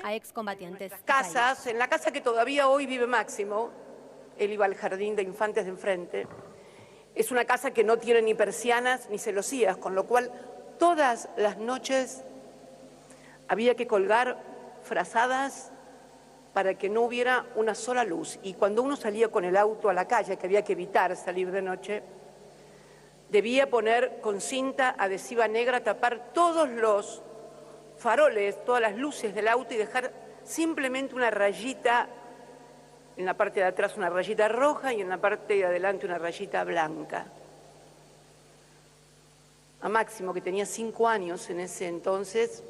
a excombatientes. Casas, en la casa que todavía hoy vive Máximo, él iba al jardín de infantes de enfrente, es una casa que no tiene ni persianas ni celosías, con lo cual todas las noches había que colgar frazadas para que no hubiera una sola luz. Y cuando uno salía con el auto a la calle, que había que evitar salir de noche, debía poner con cinta adhesiva negra, tapar todos los faroles, todas las luces del auto y dejar simplemente una rayita, en la parte de atrás una rayita roja y en la parte de adelante una rayita blanca. A Máximo, que tenía 5 años en ese entonces,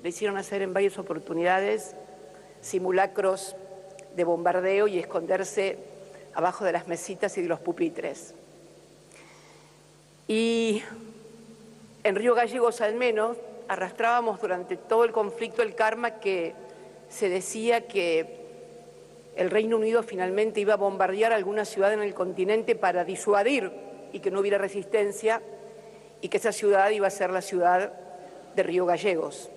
le hicieron hacer en varias oportunidades simulacros de bombardeo y esconderse abajo de las mesitas y de los pupitres. Y en Río Gallegos al menos arrastrábamos durante todo el conflicto el karma que se decía que el Reino Unido finalmente iba a bombardear alguna ciudad en el continente para disuadir y que no hubiera resistencia, y que esa ciudad iba a ser la ciudad de Río Gallegos,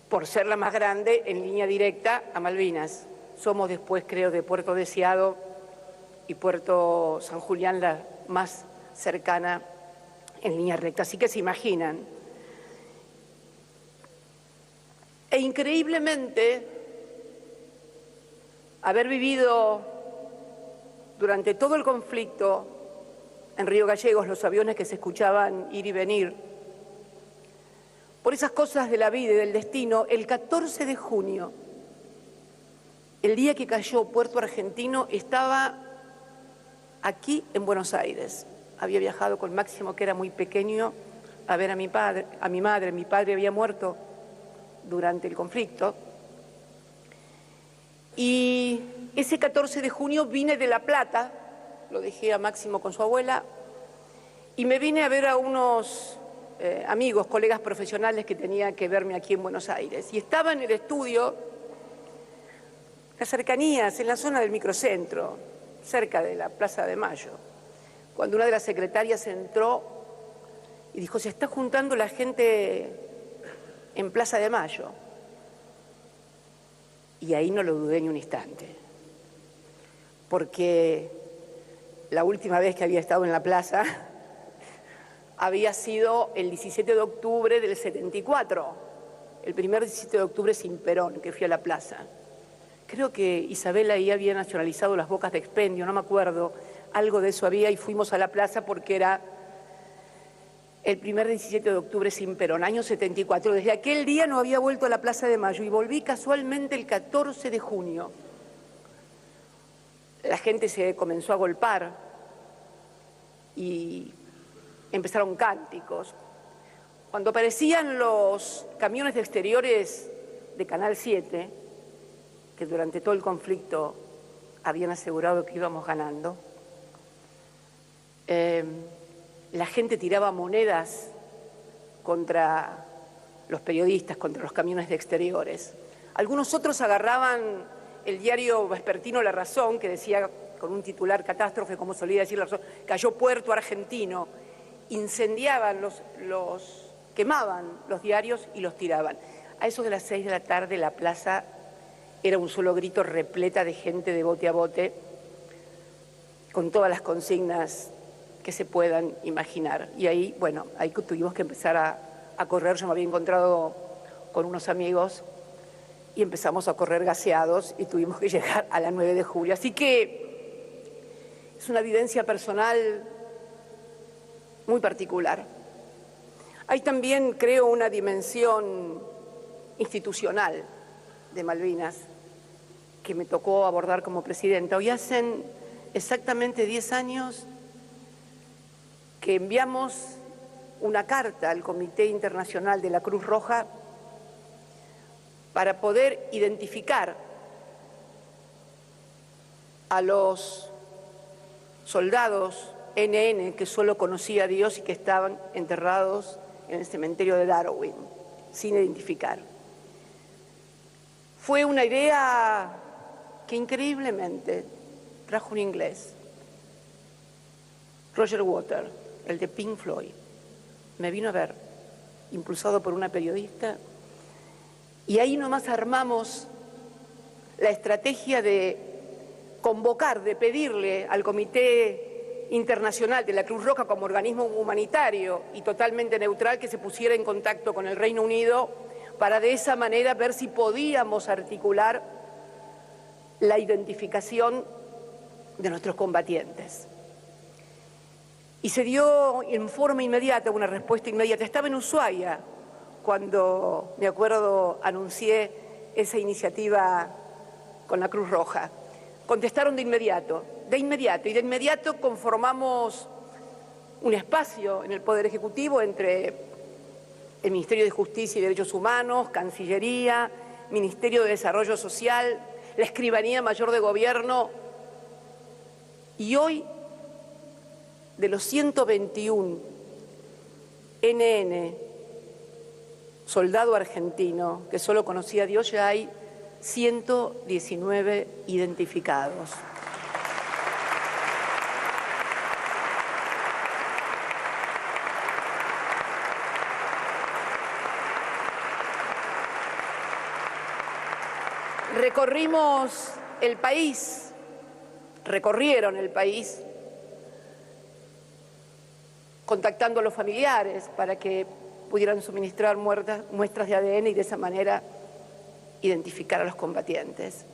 por ser la más grande en línea directa a Malvinas. Somos después, creo, de Puerto Deseado y Puerto San Julián la más cercana en línea recta. Así que se imaginan. E increíblemente, haber vivido durante todo el conflicto en Río Gallegos los aviones que se escuchaban ir y venir, por esas cosas de la vida y del destino, el 14 de junio, el día que cayó Puerto Argentino, estaba aquí en Buenos Aires. Había viajado con Máximo, que era muy pequeño, a ver a mi madre. Mi padre había muerto durante el conflicto. Y ese 14 de junio vine de La Plata, lo dejé a Máximo con su abuela, y me vine a ver a unos amigos, colegas profesionales que tenían que verme aquí en Buenos Aires. Y estaba en el estudio, las cercanías, en la zona del microcentro, cerca de la Plaza de Mayo, cuando una de las secretarias entró y dijo: se está juntando la gente en Plaza de Mayo. Y ahí no lo dudé ni un instante, porque la última vez que había estado en la plaza había sido el 17 de octubre del 74, el primer 17 de octubre sin Perón, que fui a la plaza. Creo que Isabel ahí había nacionalizado las bocas de expendio, no me acuerdo, algo de eso había, y fuimos a la plaza porque era el primer 17 de octubre sin Perón, año 74. Desde aquel día no había vuelto a la Plaza de Mayo y volví casualmente el 14 de junio. La gente se comenzó a golpar y empezaron cánticos. Cuando aparecían los camiones de exteriores de Canal 7, que durante todo el conflicto habían asegurado que íbamos ganando, la gente tiraba monedas contra los periodistas, contra los camiones de exteriores. Algunos otros agarraban el diario vespertino La Razón, que decía con un titular catástrofe, como solía decir La Razón, cayó Puerto Argentino, incendiaban quemaban los diarios y los tiraban. A eso de las 6 de la tarde la plaza era un solo grito, repleta de gente de bote a bote, con todas las consignas que se puedan imaginar. Y ahí, bueno, ahí tuvimos que empezar a correr. Yo me había encontrado con unos amigos y empezamos a correr gaseados y tuvimos que llegar a la 9 de julio. Así que es una vivencia personal muy particular. Hay también, creo, una dimensión institucional de Malvinas que me tocó abordar como presidenta. Hoy hacen exactamente 10 años que enviamos una carta al Comité Internacional de la Cruz Roja para poder identificar a los soldados NN que solo conocía a Dios y que estaban enterrados en el cementerio de Darwin, sin identificar. Fue una idea que increíblemente trajo un inglés, Roger Waters, el de Pink Floyd. Me vino a ver, impulsado por una periodista, Y ahí nomás armamos la estrategia de convocar, de pedirle al Comité Internacional de la Cruz Roja como organismo humanitario y totalmente neutral que se pusiera en contacto con el Reino Unido para de esa manera ver si podíamos articular la identificación de nuestros combatientes. Y se dio en forma inmediata, una respuesta inmediata. Estaba en Ushuaia cuando, me acuerdo, anuncié esa iniciativa con la Cruz Roja. Contestaron de inmediato, y de inmediato conformamos un espacio en el Poder Ejecutivo entre el Ministerio de Justicia y Derechos Humanos, Cancillería, Ministerio de Desarrollo Social, la Escribanía Mayor de Gobierno, y hoy, de los 121 NN, soldado argentino, que solo conocía a Dios, ya hay 119 identificados. Recorrimos el país, recorrieron el país, contactando a los familiares para que pudieran suministrar muestras de ADN y de esa manera identificar a los combatientes.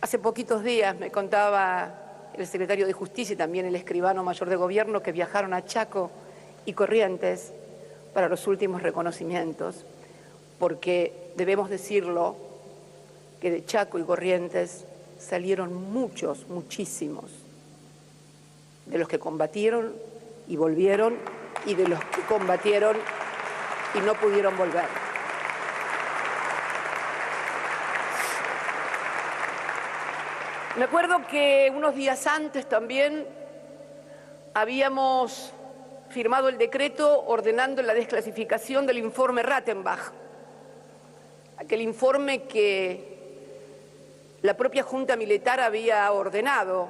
Hace poquitos días me contaba el secretario de Justicia y también el escribano mayor de Gobierno que viajaron a Chaco y Corrientes para los últimos reconocimientos, porque debemos decirlo, que de Chaco y Corrientes salieron muchos, muchísimos, de los que combatieron y volvieron y de los que combatieron y no pudieron volver. Me acuerdo que unos días antes también habíamos firmado el decreto ordenando la desclasificación del informe Rattenbach, aquel informe que la propia Junta Militar había ordenado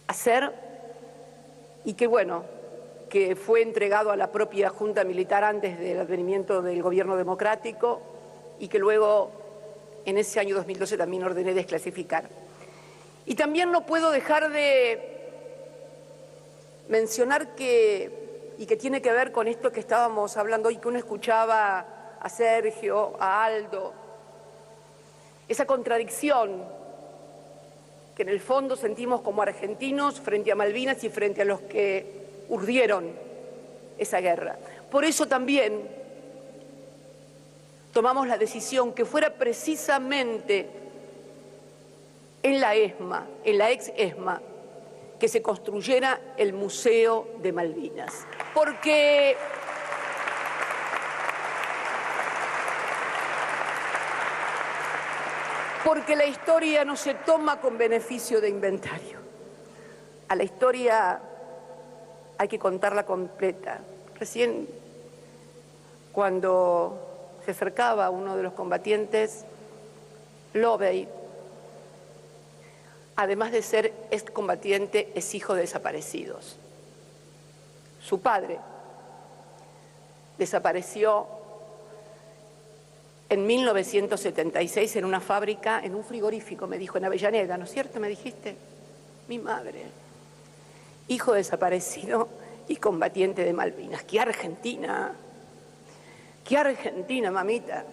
hacer y que, bueno, que fue entregado a la propia Junta Militar antes del advenimiento del gobierno democrático y que luego, en ese año 2012, también ordené desclasificar. Y también no puedo dejar de mencionar y que tiene que ver con esto que estábamos hablando hoy, que uno escuchaba a Sergio, a Aldo, esa contradicción que en el fondo sentimos como argentinos frente a Malvinas y frente a los que urdieron esa guerra. Por eso también tomamos la decisión que fuera precisamente en la ESMA, en la ex ESMA, que se construyera el Museo de Malvinas. Porque la historia no se toma con beneficio de inventario. A la historia hay que contarla completa. Recién, cuando se acercaba uno de los combatientes, Lobey, además de ser excombatiente, es hijo de desaparecidos. Su padre desapareció en 1976 en una fábrica, en un frigorífico, me dijo, en Avellaneda, ¿no es cierto? Me dijiste, mi madre, hijo desaparecido y combatiente de Malvinas. ¡Qué Argentina! ¡Qué Argentina, mamita!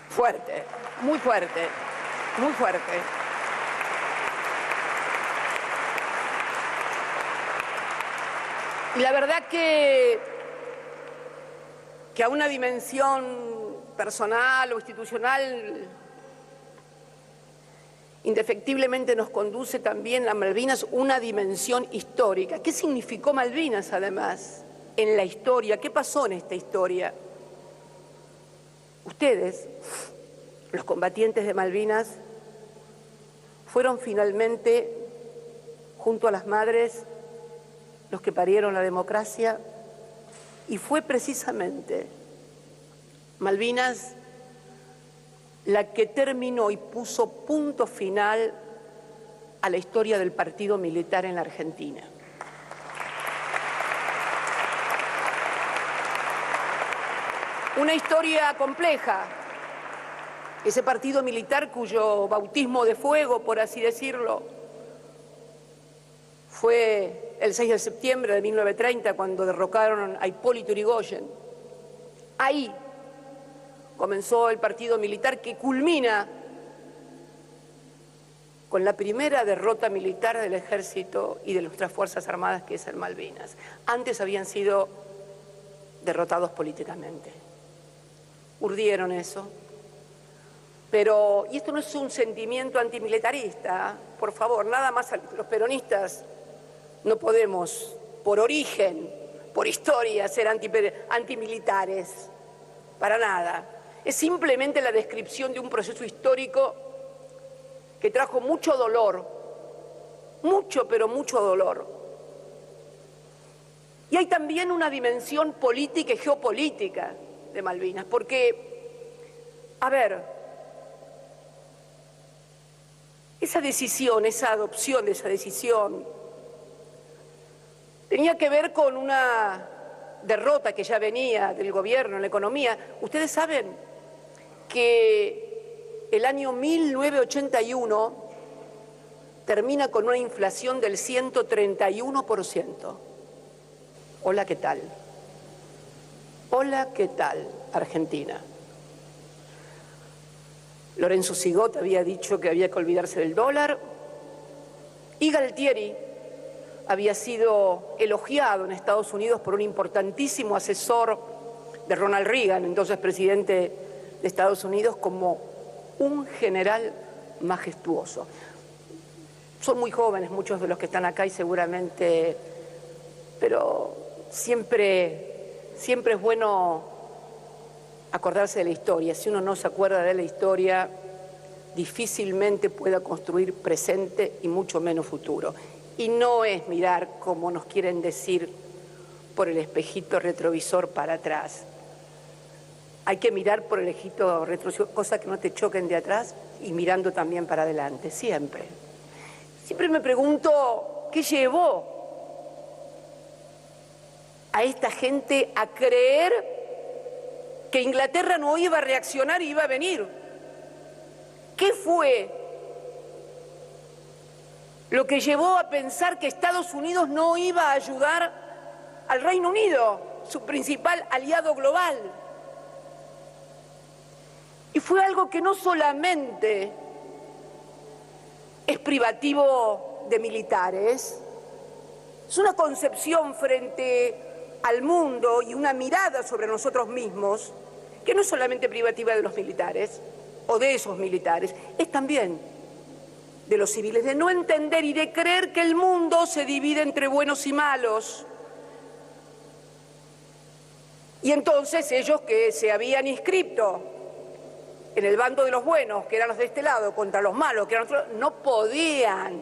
Fuerte, muy fuerte, muy fuerte. Y la verdad que a una dimensión personal o institucional indefectiblemente nos conduce también a Malvinas una dimensión histórica. ¿Qué significó Malvinas, además, en la historia? ¿Qué pasó en esta historia? Ustedes, los combatientes de Malvinas, fueron finalmente, junto a las madres, los que parieron la democracia. Y fue precisamente Malvinas la que terminó y puso punto final a la historia del partido militar en la Argentina. Una historia compleja. Ese partido militar cuyo bautismo de fuego, por así decirlo, fue el 6 de septiembre de 1930, cuando derrocaron a Hipólito Yrigoyen. Ahí comenzó el partido militar que culmina con la primera derrota militar del ejército y de nuestras Fuerzas Armadas, que es en Malvinas. Antes habían sido derrotados políticamente. Urdieron eso. Pero, y esto no es un sentimiento antimilitarista, por favor, nada más los peronistas no podemos, por origen, por historia, ser antimilitares, para nada. Es simplemente la descripción de un proceso histórico que trajo mucho dolor, mucho, pero mucho dolor. Y hay también una dimensión política y geopolítica de Malvinas, porque, a ver, esa decisión, esa adopción de esa decisión, tenía que ver con una derrota que ya venía del gobierno en la economía. Ustedes saben que el año 1981 termina con una inflación del 131%. Hola, ¿qué tal? Hola, ¿qué tal, Argentina? Lorenzo Sigot había dicho que había que olvidarse del dólar y Galtieri había sido elogiado en Estados Unidos por un importantísimo asesor de Ronald Reagan, entonces presidente de Estados Unidos, como un general majestuoso. Son muy jóvenes muchos de los que están acá y seguramente, pero siempre es bueno acordarse de la historia. Si uno no se acuerda de la historia, difícilmente pueda construir presente y mucho menos futuro. Y no es mirar, como nos quieren decir, por el espejito retrovisor para atrás. Hay que mirar por el espejito retrovisor, cosa que no te choquen de atrás, y mirando también para adelante, siempre. Siempre me pregunto, ¿qué llevó a esta gente a creer que Inglaterra no iba a reaccionar y iba a venir? ¿Qué fue lo que llevó a pensar que Estados Unidos no iba a ayudar al Reino Unido, su principal aliado global? Y fue algo que no solamente es privativo de militares, es una concepción frente al mundo y una mirada sobre nosotros mismos que no es solamente privativa de los militares o de esos militares, es también de los civiles, de no entender y de creer que el mundo se divide entre buenos y malos. Y entonces ellos que se habían inscrito en el bando de los buenos, que eran los de este lado, contra los malos, que eran los otros, no podían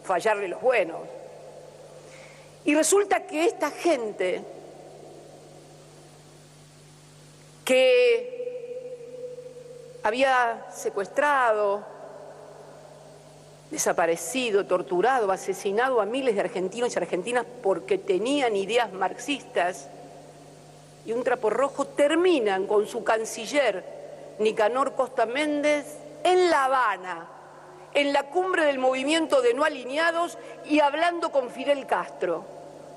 fallarle los buenos. Y resulta que esta gente que había secuestrado, desaparecido, torturado, asesinado a miles de argentinos y argentinas porque tenían ideas marxistas y un trapo rojo, terminan con su canciller Nicanor Costa Méndez en La Habana, en la cumbre del movimiento de no alineados y hablando con Fidel Castro.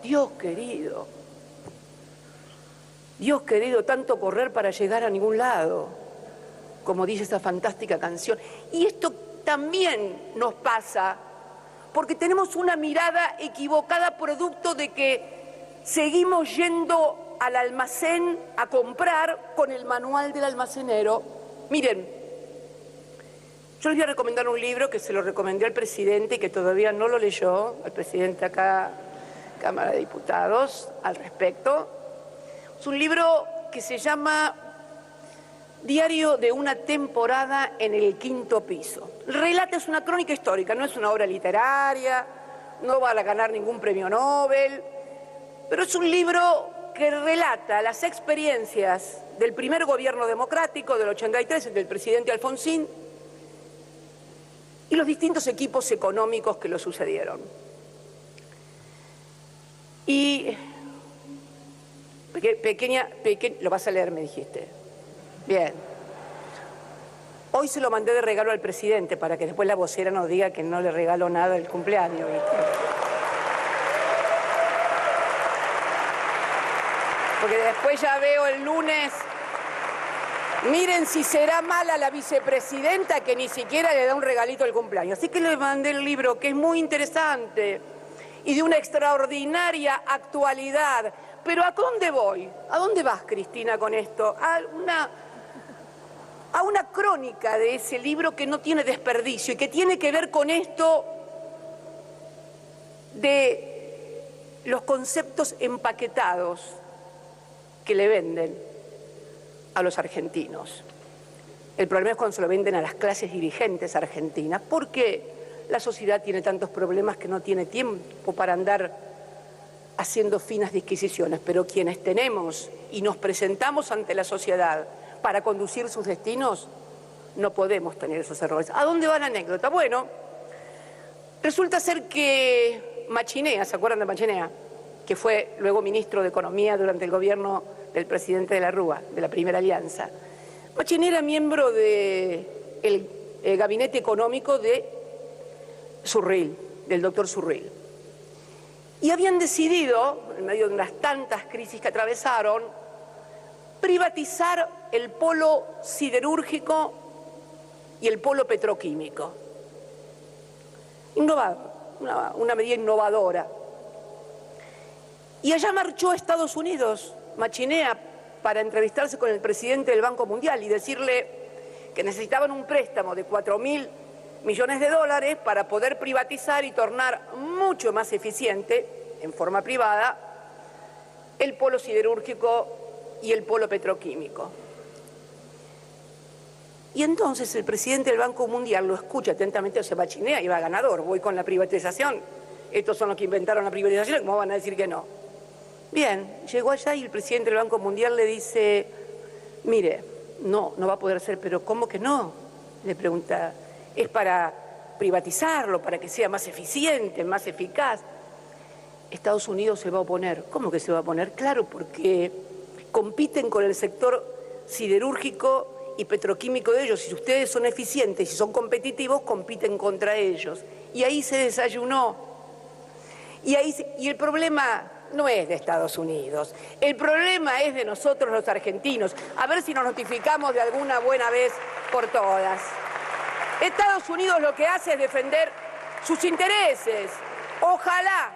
Dios querido, tanto correr para llegar a ningún lado, como dice esa fantástica canción. Y esto también nos pasa porque tenemos una mirada equivocada producto de que seguimos yendo al almacén a comprar con el manual del almacenero. Miren, yo les voy a recomendar un libro que se lo recomendé al presidente y que todavía no lo leyó, al presidente acá, Cámara de Diputados, al respecto. Es un libro que se llama Diario de una temporada en el quinto piso. Relata, es una crónica histórica, no es una obra literaria, no va a ganar ningún premio Nobel, pero es un libro que relata las experiencias del primer gobierno democrático del 83, del presidente Alfonsín, y los distintos equipos económicos que lo sucedieron. Y Lo vas a leer, me dijiste. Bien. Hoy se lo mandé de regalo al presidente para que después la vocera nos diga que no le regaló nada el cumpleaños, ¿viste? Porque después ya veo el lunes, miren si será mala la vicepresidenta que ni siquiera le da un regalito al cumpleaños. Así que le mandé el libro, que es muy interesante y de una extraordinaria actualidad. Pero ¿a dónde voy? ¿A dónde vas, Cristina, con esto? A una crónica de ese libro que no tiene desperdicio y que tiene que ver con esto de los conceptos empaquetados que le venden a los argentinos. El problema es cuando se lo venden a las clases dirigentes argentinas, porque la sociedad tiene tantos problemas que no tiene tiempo para andar haciendo finas disquisiciones, pero quienes tenemos y nos presentamos ante la sociedad para conducir sus destinos, no podemos tener esos errores. ¿A dónde va la anécdota? Bueno, resulta ser que Machinea, ¿se acuerdan de Machinea? Que fue luego ministro de Economía durante el gobierno del presidente de la Rúa, de la Primera Alianza. Machinea era miembro del gabinete económico de Surril, del doctor Surril. Y habían decidido, en medio de unas tantas crisis que atravesaron, privatizar el polo siderúrgico y el polo petroquímico. Innovador, una medida innovadora. Y allá marchó a Estados Unidos, Machinea, para entrevistarse con el presidente del Banco Mundial y decirle que necesitaban un préstamo de 4.000 millones de dólares para poder privatizar y tornar mucho más eficiente, en forma privada, el polo siderúrgico y el polo petroquímico. Y entonces el presidente del Banco Mundial lo escucha atentamente, o sea, Machinea iba ganador, voy con la privatización, estos son los que inventaron la privatización, ¿cómo van a decir que no? Bien, llegó allá y el presidente del Banco Mundial le dice, mire, no va a poder ser, pero ¿cómo que no? Le pregunta, es para privatizarlo, para que sea más eficiente, más eficaz. Estados Unidos se va a oponer. ¿Cómo que se va a oponer? Claro, porque compiten con el sector siderúrgico y petroquímico de ellos. Si ustedes son eficientes y son competitivos, compiten contra ellos. Y ahí se desayunó. Y el problema no es de Estados Unidos. El problema es de nosotros los argentinos. A ver si nos notificamos de alguna buena vez por todas. Estados Unidos lo que hace es defender sus intereses. Ojalá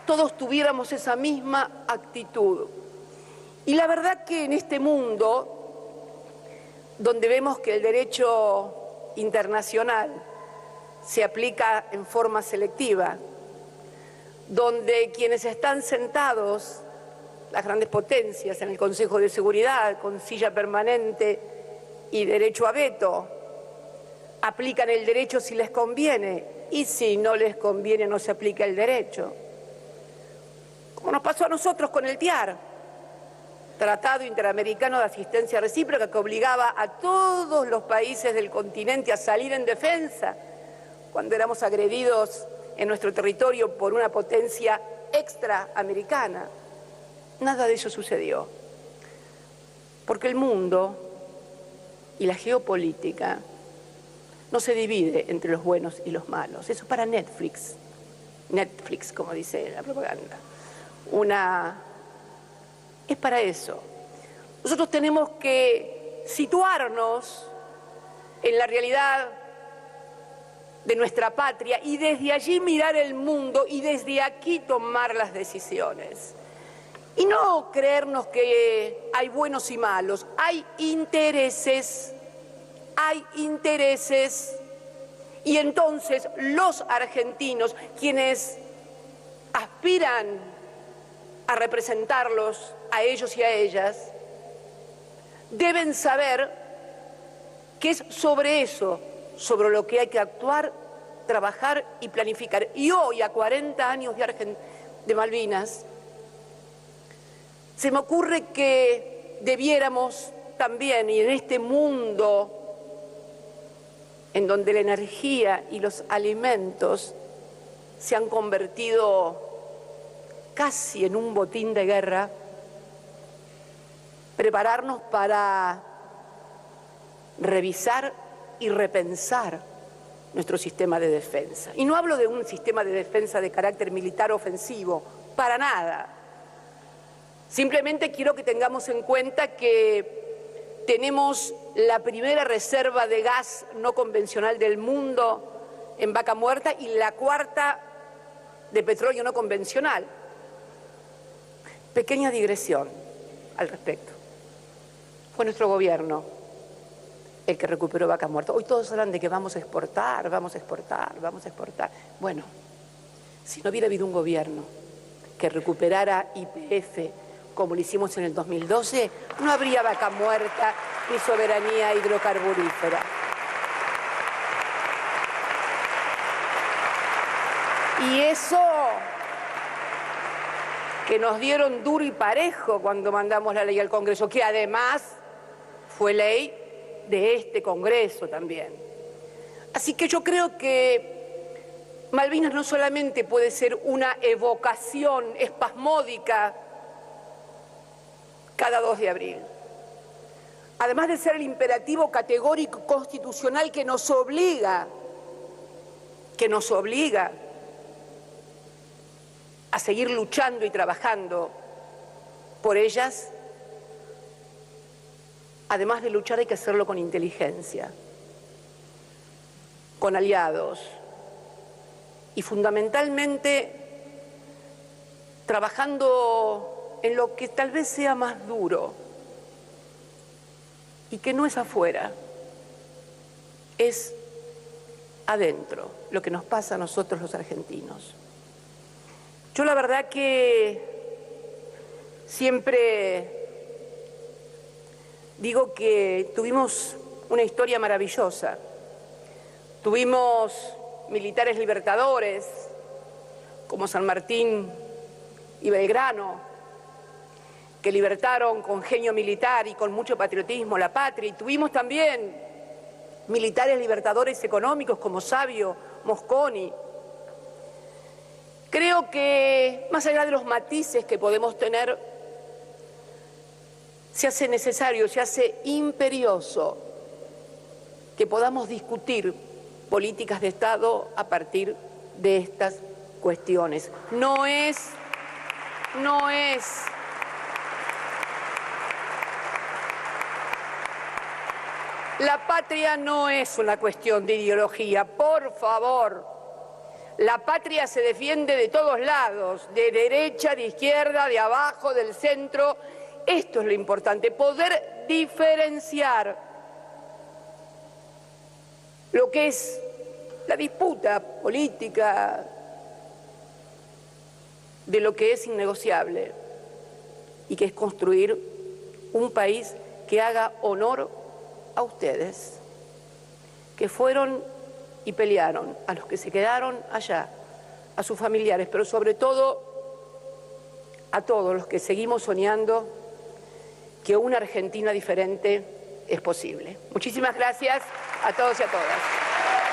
todos tuviéramos esa misma actitud. Y la verdad que en este mundo, donde vemos que el derecho internacional se aplica en forma selectiva, donde quienes están sentados, las grandes potencias en el Consejo de Seguridad, con silla permanente y derecho a veto, aplican el derecho si les conviene, y si no les conviene no se aplica el derecho. Como nos pasó a nosotros con el TIAR, Tratado Interamericano de Asistencia Recíproca, que obligaba a todos los países del continente a salir en defensa cuando éramos agredidos en nuestro territorio por una potencia extraamericana. Nada de eso sucedió, porque el mundo y la geopolítica no se divide entre los buenos y los malos. Eso es para Netflix, como dice la propaganda. Es para eso. Nosotros tenemos que situarnos en la realidad de nuestra patria y desde allí mirar el mundo y desde aquí tomar las decisiones. Y no creernos que hay buenos y malos, hay intereses. Y entonces los argentinos, quienes aspiran a representarlos a ellos y a ellas, deben saber que es sobre eso, sobre lo que hay que actuar, trabajar y planificar. Y hoy, a 40 años de Malvinas, se me ocurre que debiéramos también, y en este mundo en donde la energía y los alimentos se han convertido casi en un botín de guerra, prepararnos para revisar y repensar nuestro sistema de defensa. Y no hablo de un sistema de defensa de carácter militar ofensivo, para nada. Simplemente quiero que tengamos en cuenta que tenemos la primera reserva de gas no convencional del mundo en Vaca Muerta y la cuarta de petróleo no convencional. Pequeña digresión al respecto. Fue nuestro gobierno el que recuperó Vaca Muerta. Hoy todos hablan de que vamos a exportar, vamos a exportar, vamos a exportar. Bueno, si no hubiera habido un gobierno que recuperara YPF como lo hicimos en el 2012, no habría Vaca Muerta ni soberanía hidrocarburífera. Y eso que nos dieron duro y parejo cuando mandamos la ley al Congreso, que además fue ley de este Congreso también. Así que yo creo que Malvinas no solamente puede ser una evocación espasmódica cada 2 de abril, además de ser el imperativo categórico constitucional que nos obliga a seguir luchando y trabajando por ellas. Además de luchar hay que hacerlo con inteligencia, con aliados y fundamentalmente trabajando en lo que tal vez sea más duro y que no es afuera, es adentro, lo que nos pasa a nosotros los argentinos. Yo la verdad que siempre digo que tuvimos una historia maravillosa. Tuvimos militares libertadores como San Martín y Belgrano, que libertaron con genio militar y con mucho patriotismo la patria. Y tuvimos también militares libertadores económicos como Savio, Mosconi. Creo que, más allá de los matices que podemos tener, se hace necesario, se hace imperioso que podamos discutir políticas de Estado a partir de estas cuestiones. No es la patria no es una cuestión de ideología, por favor. La patria se defiende de todos lados, de derecha, de izquierda, de abajo, del centro. Esto es lo importante, poder diferenciar lo que es la disputa política de lo que es innegociable y que es construir un país que haga honor a ustedes, que fueron y pelearon, a los que se quedaron allá, a sus familiares, pero sobre todo a todos los que seguimos soñando que una Argentina diferente es posible. Muchísimas gracias a todos y a todas.